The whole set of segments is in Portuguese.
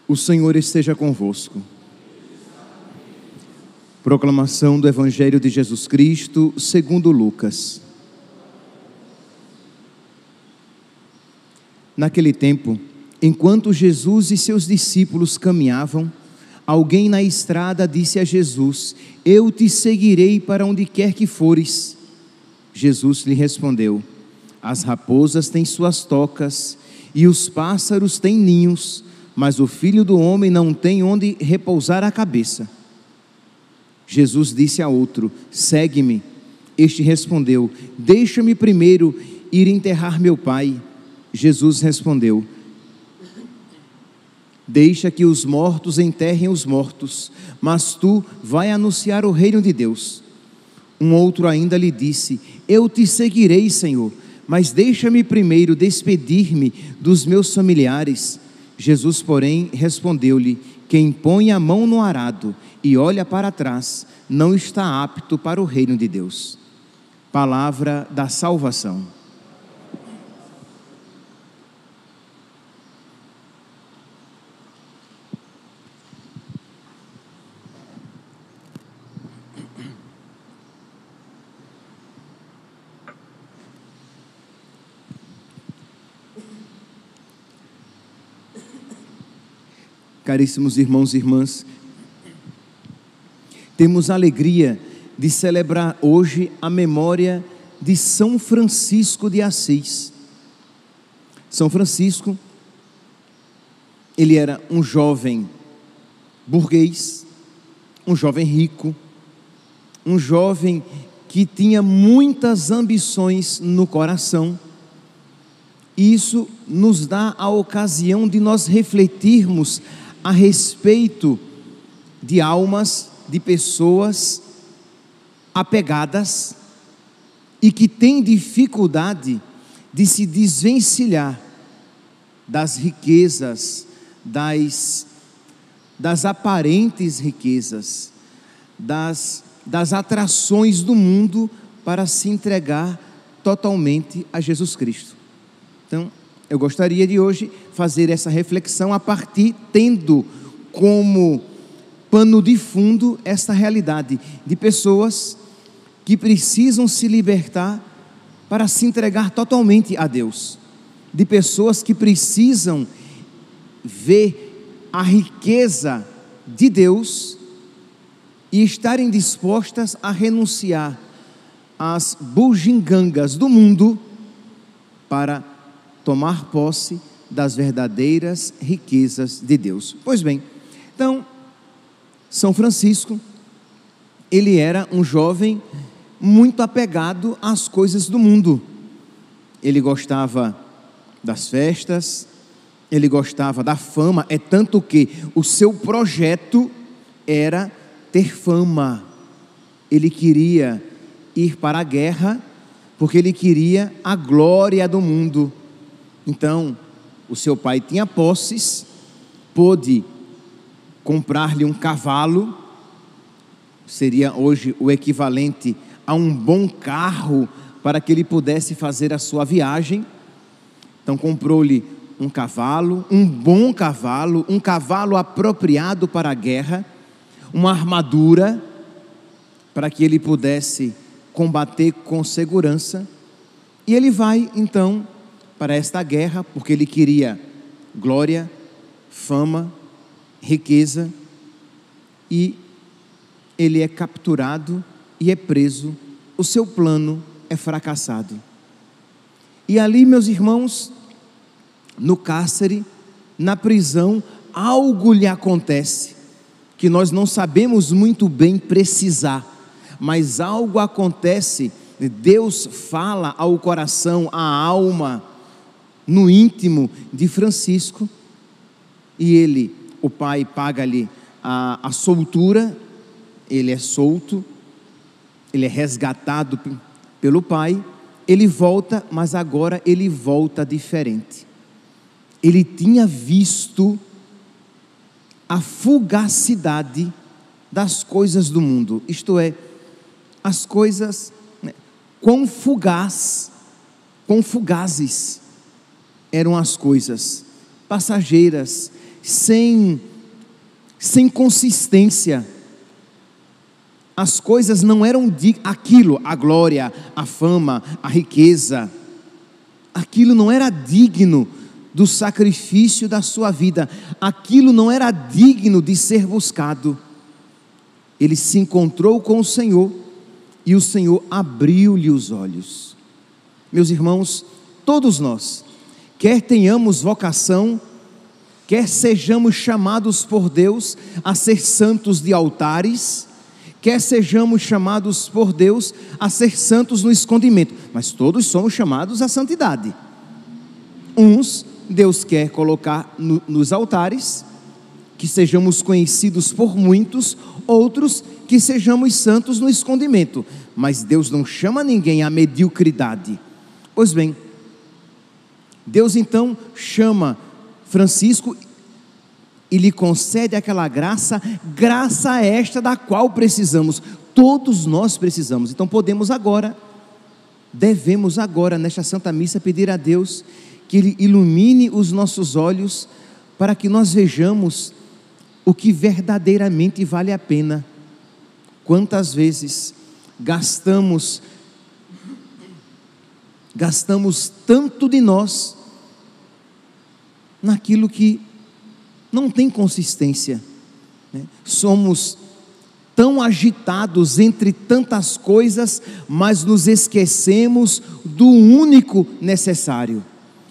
O Senhor esteja convosco. Proclamação do Evangelho de Jesus Cristo, segundo Lucas. Naquele tempo, enquanto Jesus e seus discípulos caminhavam, alguém na estrada disse a Jesus: Eu te seguirei para onde quer que fores. Jesus lhe respondeu: As raposas têm suas tocas e os pássaros têm ninhos, mas o Filho do Homem não tem onde repousar a cabeça. Jesus disse a outro: Segue-me. Este respondeu: Deixa-me primeiro ir enterrar meu pai. Jesus respondeu: Deixa que os mortos enterrem os mortos, mas tu vai anunciar o reino de Deus. Um outro ainda lhe disse: Eu te seguirei, Senhor, mas deixa-me primeiro despedir-me dos meus familiares. Jesus, porém, respondeu-lhe: Quem põe a mão no arado e olha para trás, não está apto para o reino de Deus. Palavra da salvação. Caríssimos irmãos e irmãs, temos a alegria de celebrar hoje a memória de São Francisco de Assis. São Francisco, ele era um jovem burguês, um jovem rico, um jovem que tinha muitas ambições no coração. Isso nos dá a ocasião de nós refletirmos a respeito de almas, de pessoas apegadas e que têm dificuldade de se desvencilhar das riquezas, das aparentes riquezas, das atrações do mundo, para se entregar totalmente a Jesus Cristo. Então, eu gostaria de hoje fazer essa reflexão tendo como pano de fundo esta realidade de pessoas que precisam se libertar para se entregar totalmente a Deus, de pessoas que precisam ver a riqueza de Deus e estarem dispostas a renunciar às bugigangas do mundo para tomar posse das verdadeiras riquezas de Deus. Pois bem, então, São Francisco, ele era um jovem muito apegado às coisas do mundo. Ele gostava das festas, ele gostava da fama, é tanto que o seu projeto era ter fama. Ele queria ir para a guerra, porque ele queria a glória do mundo. Então, o seu pai tinha posses, pôde comprar-lhe um cavalo, seria hoje o equivalente a um bom carro, para que ele pudesse fazer a sua viagem. Então comprou-lhe um cavalo, um bom cavalo, um cavalo apropriado para a guerra, uma armadura, para que ele pudesse combater com segurança. E ele vai então para esta guerra, porque ele queria glória, fama, riqueza, e ele é capturado e é preso. O seu plano é fracassado. E ali, meus irmãos, no cárcere, na prisão, algo lhe acontece, que nós não sabemos muito bem precisar, mas algo acontece. Deus fala ao coração, à alma, no íntimo de Francisco, e ele, o pai, paga-lhe a soltura, ele é solto, ele é resgatado pelo pai, ele volta, mas agora ele volta diferente. Ele tinha visto a fugacidade das coisas do mundo, isto é, as coisas, quão fugazes eram as coisas passageiras sem consistência. As coisas não eram aquilo, a glória, a fama, a riqueza, aquilo não era digno do sacrifício da sua vida, aquilo não era digno de ser buscado. Ele se encontrou com o Senhor e o Senhor abriu-lhe os olhos. Meus irmãos, todos nós, quer tenhamos vocação, quer sejamos chamados por Deus a ser santos de altares, quer sejamos chamados por Deus a ser santos no escondimento, mas todos somos chamados à santidade. Uns Deus quer colocar nos altares, que sejamos conhecidos por muitos, outros que sejamos santos no escondimento, mas Deus não chama ninguém à mediocridade. Pois bem, Deus então chama Francisco e lhe concede aquela graça esta da qual precisamos, todos nós precisamos. Então devemos agora nesta Santa Missa pedir a Deus que Ele ilumine os nossos olhos para que nós vejamos o que verdadeiramente vale a pena. Quantas vezes gastamos tanto de nós naquilo que não tem consistência, né? Somos tão agitados entre tantas coisas, mas nos esquecemos do único necessário.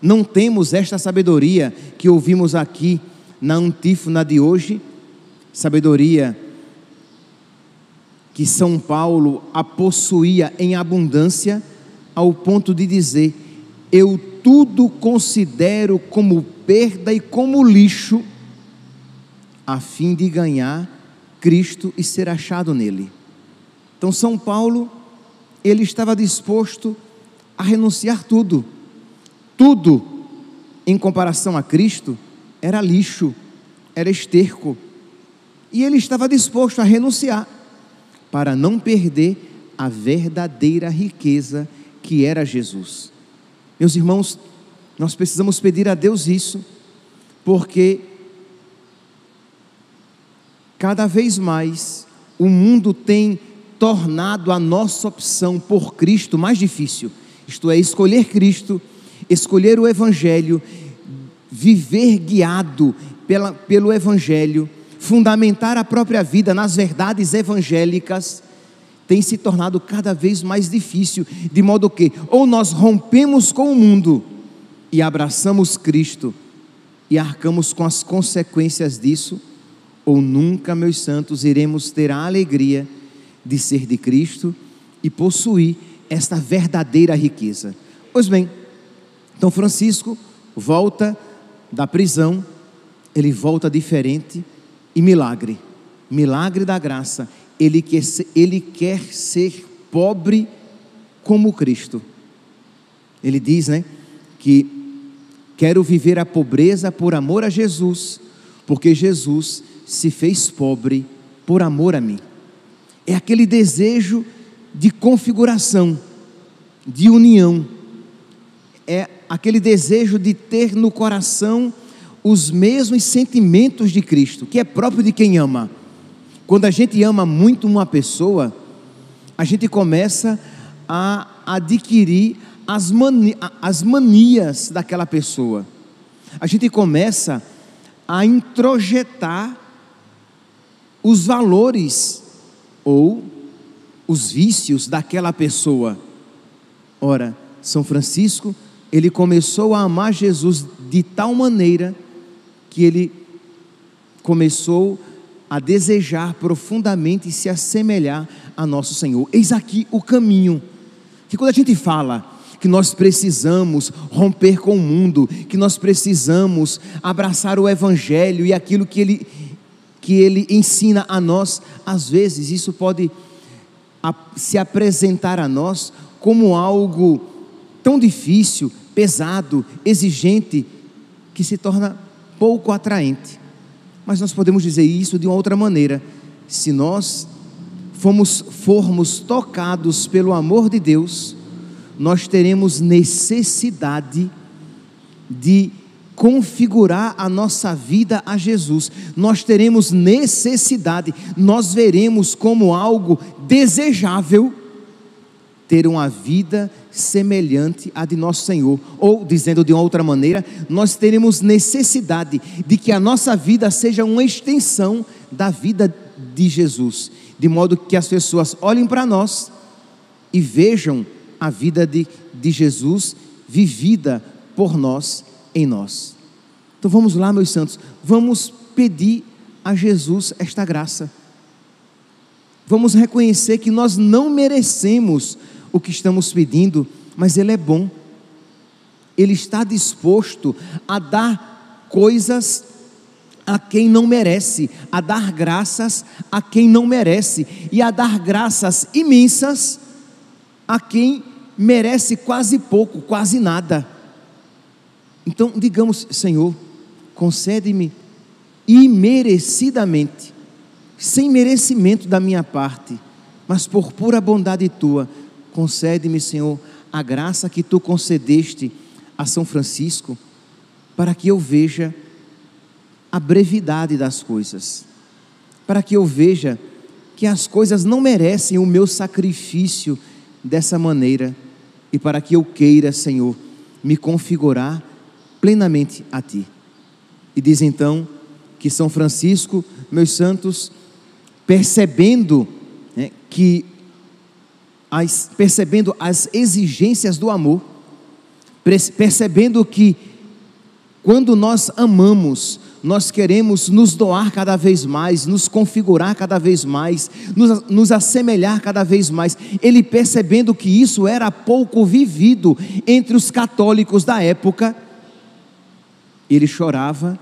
Não temos esta sabedoria que ouvimos aqui na antífona de hoje, sabedoria que São Paulo a possuía em abundância, ao ponto de dizer: eu tudo considero como perda e como lixo, a fim de ganhar Cristo e ser achado nele. Então São Paulo, ele estava disposto a renunciar tudo em comparação a Cristo era lixo, era esterco, e ele estava disposto a renunciar, para não perder a verdadeira riqueza que era Jesus. Meus irmãos, nós precisamos pedir a Deus isso, porque cada vez mais o mundo tem tornado a nossa opção por Cristo mais difícil, isto é, escolher Cristo, escolher o Evangelho, viver guiado pelo Evangelho, fundamentar a própria vida nas verdades evangélicas, tem se tornado cada vez mais difícil, de modo que ou nós rompemos com o mundo e abraçamos Cristo e arcamos com as consequências disso, ou nunca, meus santos, iremos ter a alegria de ser de Cristo e possuir esta verdadeira riqueza. Pois bem, então Francisco volta da prisão, ele volta diferente, e milagre da graça, ele quer ser pobre como Cristo. Ele diz, né, que quero viver a pobreza por amor a Jesus, porque Jesus se fez pobre por amor a mim. É aquele desejo de configuração, de união, é aquele desejo de ter no coração os mesmos sentimentos de Cristo, que é próprio de quem ama. Quando a gente ama muito uma pessoa, a gente começa a adquirir as manias daquela pessoa, a gente começa a introjetar os valores ou os vícios daquela pessoa. Ora, São Francisco, ele começou a amar Jesus de tal maneira que ele começou a desejar profundamente se assemelhar a nosso Senhor. Eis aqui o caminho, que quando a gente fala que nós precisamos romper com o mundo, que nós precisamos abraçar o Evangelho e aquilo que ele ensina a nós, às vezes isso pode se apresentar a nós como algo tão difícil, pesado, exigente, que se torna pouco atraente. Mas nós podemos dizer isso de uma outra maneira: se nós formos tocados pelo amor de Deus, nós teremos necessidade de configurar a nossa vida a Jesus, nós teremos necessidade, nós veremos como algo desejável ter uma vida semelhante à de nosso Senhor. Ou, dizendo de uma outra maneira, nós teremos necessidade de que a nossa vida seja uma extensão da vida de Jesus, de modo que as pessoas olhem para nós e vejam a vida de Jesus vivida por nós, em nós. Então vamos lá, meus santos, vamos pedir a Jesus esta graça. Vamos reconhecer que nós não merecemos o que estamos pedindo, mas Ele é bom. Ele está disposto a dar coisas a quem não merece, a dar graças a quem não merece, e a dar graças imensas a quem merece quase pouco, quase nada. Então digamos: Senhor, concede-me imerecidamente, sem merecimento da minha parte, mas por pura bondade Tua, concede-me, Senhor, a graça que Tu concedeste a São Francisco, para que eu veja a brevidade das coisas, para que eu veja que as coisas não merecem o meu sacrifício dessa maneira, e para que eu queira, Senhor, me configurar plenamente a Ti. E diz então que São Francisco, meus santos, percebendo as exigências do amor, percebendo que quando nós amamos, nós queremos nos doar cada vez mais, nos configurar cada vez mais, nos assemelhar cada vez mais. Ele, percebendo que isso era pouco vivido entre os católicos da época, ele chorava,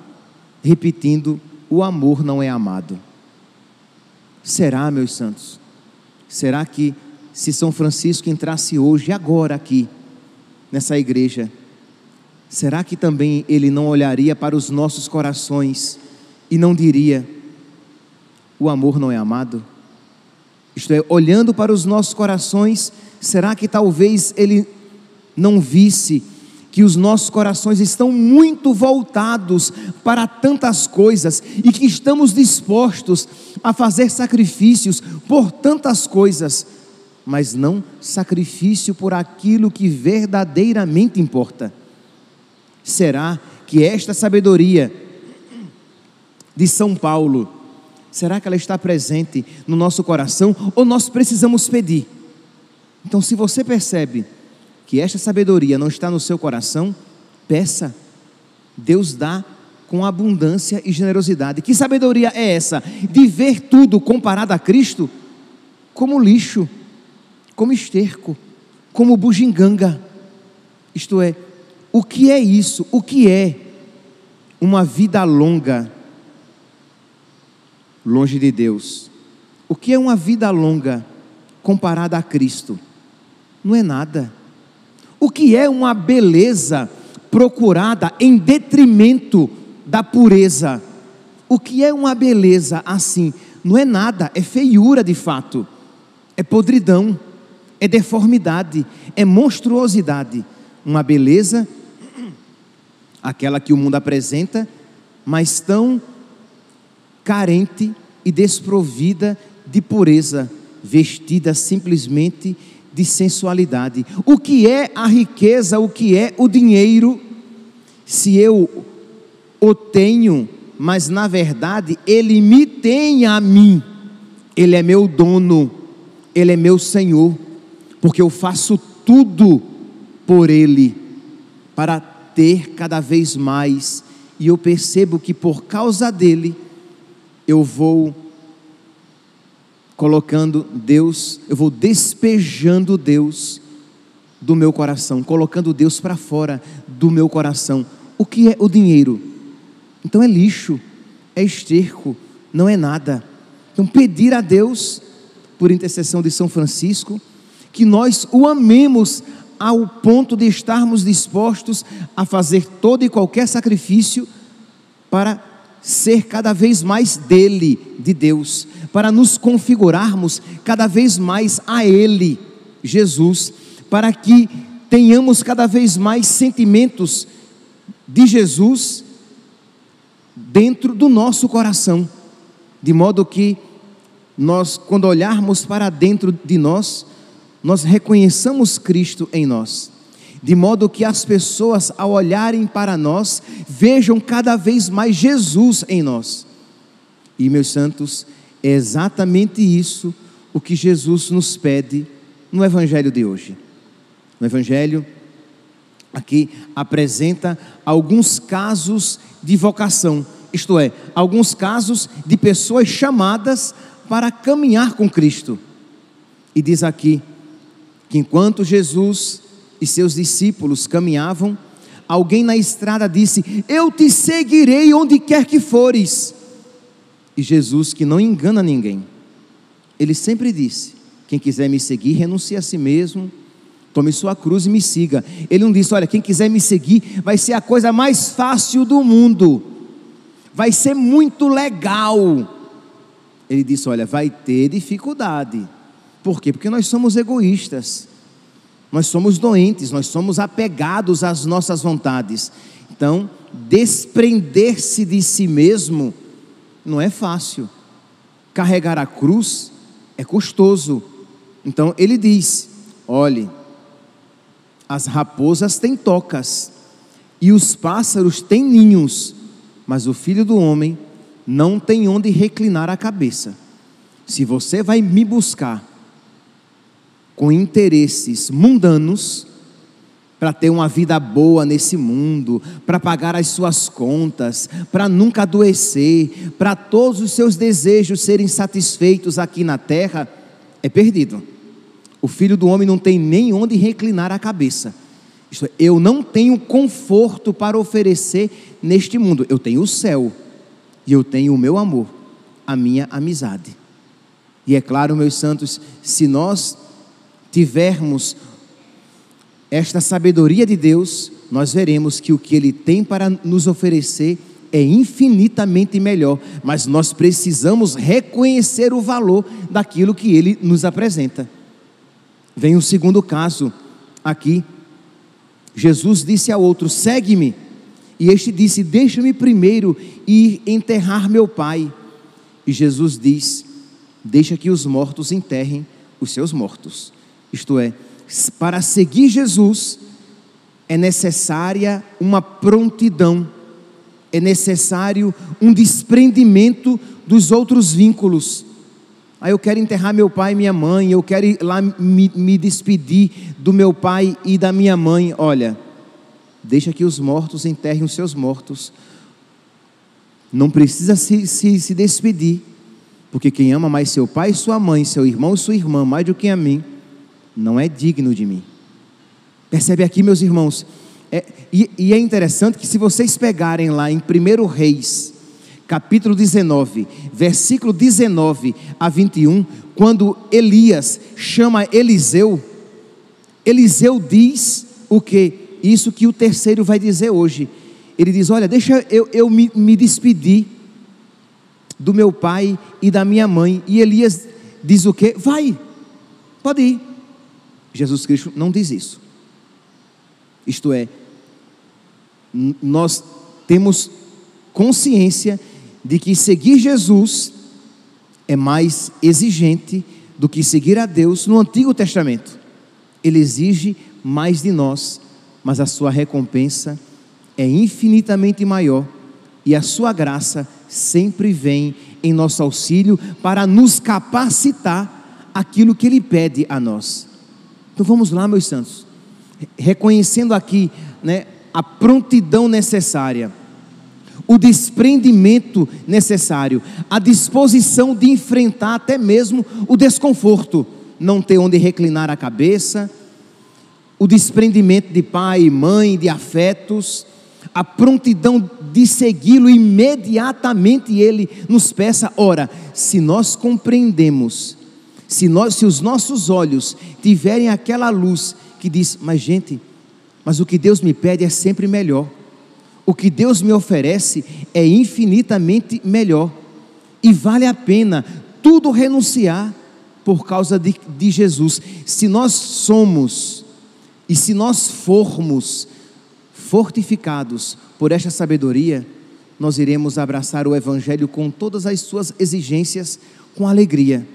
repetindo: o amor não é amado. Será, meus santos? Será que se São Francisco entrasse hoje, agora aqui, nessa igreja, será que também ele não olharia para os nossos corações e não diria: o amor não é amado? Isto é, olhando para os nossos corações, será que talvez ele não visse que os nossos corações estão muito voltados para tantas coisas e que estamos dispostos a fazer sacrifícios por tantas coisas, mas não sacrifício por aquilo que verdadeiramente importa? Será que esta sabedoria de São Paulo, será que ela está presente no nosso coração, ou nós precisamos pedir? Então, se você percebe que esta sabedoria não está no seu coração, peça. Deus dá com abundância e generosidade. Que sabedoria é essa? De ver tudo comparado a Cristo como lixo, como esterco, como bugiganga. Isto é, o que é isso? O que é uma vida longa longe de Deus? O que é uma vida longa comparada a Cristo? Não é nada. O que é uma beleza procurada em detrimento da pureza? O que é uma beleza assim? Não é nada, é feiura de fato, é podridão, é deformidade, é monstruosidade. Uma beleza, aquela que o mundo apresenta, mas tão carente e desprovida de pureza, vestida simplesmente de sensualidade. O que é a riqueza, o que é o dinheiro, se eu o tenho, mas na verdade ele me tem a mim? Ele é meu dono, ele é meu Senhor, porque eu faço tudo por ele, para ter cada vez mais, e eu percebo que por causa dele, eu vou colocando Deus, eu vou despejando Deus do meu coração, colocando Deus para fora do meu coração. O que é o dinheiro? Então é lixo, é esterco, não é nada. Então pedir a Deus, por intercessão de São Francisco, que nós o amemos ao ponto de estarmos dispostos a fazer todo e qualquer sacrifício para ser cada vez mais dele, de Deus, para nos configurarmos cada vez mais a Ele, Jesus, para que tenhamos cada vez mais sentimentos de Jesus dentro do nosso coração, de modo que nós, quando olharmos para dentro de nós, nós reconheçamos Cristo em nós, de modo que as pessoas, ao olharem para nós, vejam cada vez mais Jesus em nós. E, meus santos, é exatamente isso o que Jesus nos pede no Evangelho de hoje. No Evangelho, aqui apresenta alguns casos de vocação, isto é, alguns casos de pessoas chamadas para caminhar com Cristo. E diz aqui que enquanto Jesus e seus discípulos caminhavam, alguém na estrada disse: eu te seguirei onde quer que fores. E Jesus, que não engana ninguém, ele sempre disse: quem quiser me seguir, renuncie a si mesmo, tome sua cruz e me siga. Ele não disse: olha, quem quiser me seguir, vai ser a coisa mais fácil do mundo, vai ser muito legal. Ele disse: olha, vai ter dificuldade. Por quê? Porque nós somos egoístas, nós somos doentes, nós somos apegados às nossas vontades. Então, desprender-se de si mesmo não é fácil. Carregar a cruz é custoso. Então ele diz: olhe, as raposas têm tocas e os pássaros têm ninhos, mas o Filho do Homem não tem onde reclinar a cabeça. Se você vai me buscar com interesses mundanos, para ter uma vida boa nesse mundo, para pagar as suas contas, para nunca adoecer, para todos os seus desejos serem satisfeitos aqui na terra, é perdido. O Filho do Homem não tem nem onde reclinar a cabeça. Isto é, eu não tenho conforto para oferecer neste mundo. Eu tenho o céu, e eu tenho o meu amor, a minha amizade. E é claro, meus santos, se nós tivermos esta sabedoria de Deus, nós veremos que o que Ele tem para nos oferecer é infinitamente melhor, mas nós precisamos reconhecer o valor daquilo que Ele nos apresenta. Vem o segundo caso aqui. Jesus disse a outro: segue-me. E este disse: deixa-me primeiro ir enterrar meu pai. E Jesus diz: deixa que os mortos enterrem os seus mortos. Isto é, para seguir Jesus é necessária uma prontidão, é necessário um desprendimento dos outros vínculos. Eu quero enterrar meu pai e minha mãe, eu quero ir lá me despedir do meu pai e da minha mãe. Olha, deixa que os mortos enterrem os seus mortos. Não precisa se despedir, porque quem ama mais seu pai e sua mãe, seu irmão e sua irmã, mais do que a mim, não é digno de mim. Percebe aqui, meus irmãos? E é interessante que, se vocês pegarem lá em 1 Reis, capítulo 19, versículo 19 a 21, quando Elias chama Eliseu, Eliseu diz o que? Isso que o terceiro vai dizer hoje. Ele diz: olha, deixa eu me despedir do meu pai e da minha mãe. E Elias diz o que? Vai, pode ir. Jesus Cristo não diz isso. Isto é, nós temos consciência de que seguir Jesus é mais exigente do que seguir a Deus no Antigo Testamento. Ele exige mais de nós, mas a sua recompensa é infinitamente maior, e a sua graça sempre vem em nosso auxílio para nos capacitar aquilo que Ele pede a nós. Então vamos lá, meus santos, reconhecendo aqui, a prontidão necessária, o desprendimento necessário, a disposição de enfrentar até mesmo o desconforto, não ter onde reclinar a cabeça, o desprendimento de pai e mãe, de afetos, a prontidão de segui-lo imediatamente Ele nos peça. Ora, se nós compreendemos, se os nossos olhos tiverem aquela luz que diz: mas o que Deus me pede é sempre melhor, o que Deus me oferece é infinitamente melhor, e vale a pena tudo renunciar por causa de Jesus. Se nós somos e se nós formos fortificados por esta sabedoria, nós iremos abraçar o Evangelho com todas as suas exigências, com alegria.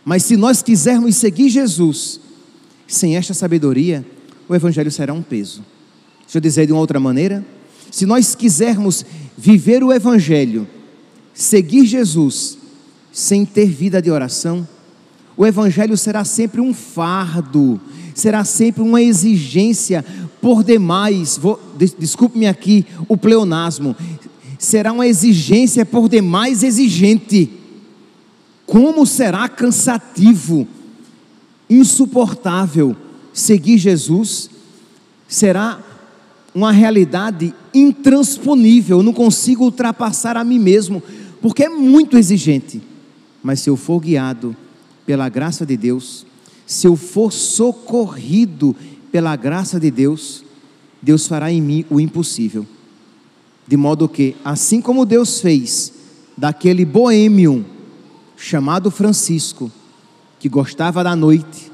Mas se nós quisermos seguir Jesus, sem esta sabedoria, o Evangelho será um peso. Deixa eu dizer de uma outra maneira: se nós quisermos viver o Evangelho, seguir Jesus, sem ter vida de oração, o Evangelho será sempre um fardo, será sempre uma exigência por demais, desculpe-me aqui o pleonasmo, será uma exigência por demais exigente. Como será cansativo, insuportável seguir Jesus, será uma realidade intransponível. Eu não consigo ultrapassar a mim mesmo, porque é muito exigente. Mas se eu for guiado pela graça de Deus, se eu for socorrido pela graça de Deus, Deus fará em mim o impossível. De modo que, assim como Deus fez daquele boêmio chamado Francisco, que gostava da noite,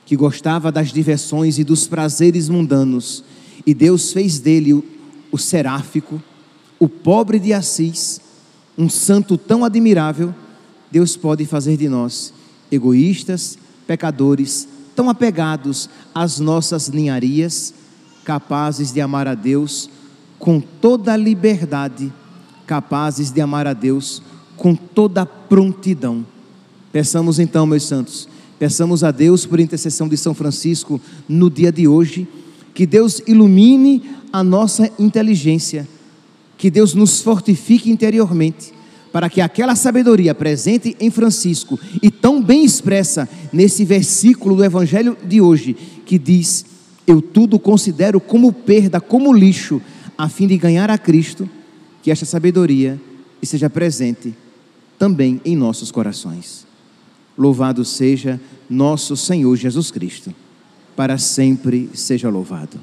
que gostava das diversões e dos prazeres mundanos, e Deus fez dele o seráfico, o pobre de Assis, um santo tão admirável, Deus pode fazer de nós egoístas, pecadores, tão apegados às nossas ninharias, capazes de amar a Deus com toda a liberdade, capazes de amar a Deus com toda a prontidão. Peçamos então, meus santos, peçamos a Deus, por intercessão de São Francisco, no dia de hoje, que Deus ilumine a nossa inteligência, que Deus nos fortifique interiormente, para que aquela sabedoria presente em Francisco e tão bem expressa nesse versículo do Evangelho de hoje, que diz: eu tudo considero como perda, como lixo, a fim de ganhar a Cristo, que esta sabedoria esteja presente também em nossos corações. Louvado seja nosso Senhor Jesus Cristo, para sempre seja louvado.